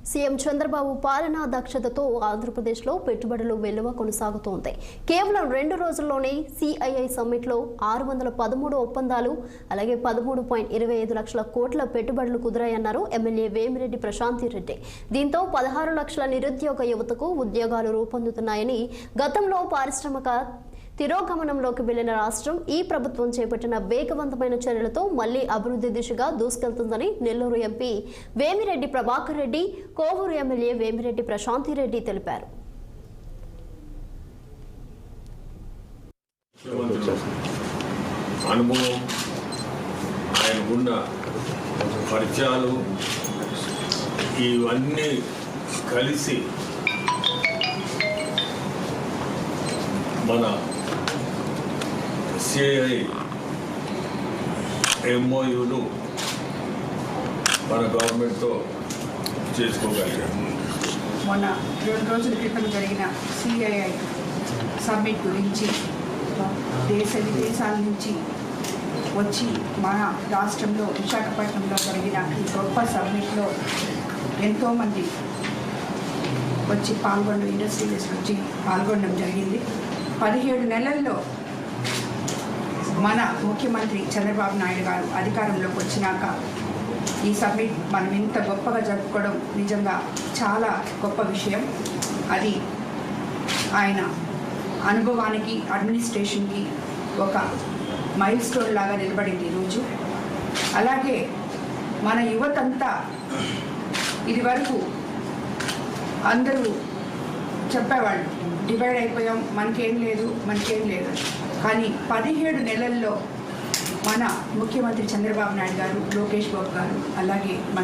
CM Chandrababu పాలనా దక్షతతో ఆంధ్రప్రదేశ్లో పెట్టుబడులు వెల్లువ కొనసాగుతోంది. కేవలం 2 రోజుల్లోనే సిఐఐ సమ్మిట్లో 613 ఒప్పందాలు, అలాగే 13.25 లక్షల కోట్ల పెట్టుబడులు కుదిరాయన్నారు ఎమ్మెల్యే వేమిరెడ్డి ప్రశాంతిరెడ్డి. దీంతో 16 లక్షల నిరుద్యోగ యువతకు ఉద్యోగాలు రూపొందుతున్నాయని, గతంలో పారిశ్రామిక తిరోగమనంలోకి వెళ్లిన రాష్ట్రం ఈ ప్రభుత్వం చేపట్టిన వేగవంతమైన చర్యలతో మళ్లీ అభివృద్ధి దిశగా దూసుకెళ్తుందని నెల్లూరు ఎంపీ వేమిరెడ్డి ప్రభాకర్ రెడ్డి, కోవూరు ఎమ్మెల్యే వేమిరెడ్డి ప్రశాంతిరెడ్డి తెలిపారు. అనుభవం, ఆయనకున్న పరిచయాలు ఇవన్నీ కలిసి మన సిఐఐ ఎంఓయూలు మన గవర్నమెంట్తో చేసుకోగలిగారు. మొన్న 2 రోజుల క్రితం జరిగిన సిఐఐ సమ్మిట్ గురించి దేశ విదేశాల నుంచి వచ్చి మన రాష్ట్రంలో విశాఖపట్నంలో జరిగిన ఈ గొప్ప సమ్మిట్లో ఎంతోమంది వచ్చి ఇండస్ట్రియలిస్ట్ వచ్చి పాల్గొనడం జరిగింది. 17 నెలల్లో మన ముఖ్యమంత్రి చంద్రబాబు నాయుడు గారు అధికారంలోకి వచ్చినాక ఈ సమ్మిట్ మనం ఇంత గొప్పగా జరుపుకోవడం నిజంగా చాలా గొప్ప విషయం. అది ఆయన అనుభవానికి, అడ్మినిస్ట్రేషన్కి ఒక మైల్ స్టోన్ లాగా నిలబడింది ఈరోజు. అలాగే మన యువతంతా ఇదివరకు అందరూ చెప్పేవాళ్ళు, డివైడ్ అయిపోయాం, మనకేం లేదు. కానీ 17 నెలల్లో మన ముఖ్యమంత్రి చంద్రబాబు నాయుడు గారు, లోకేష్ బాబు గారు, అలాగే మన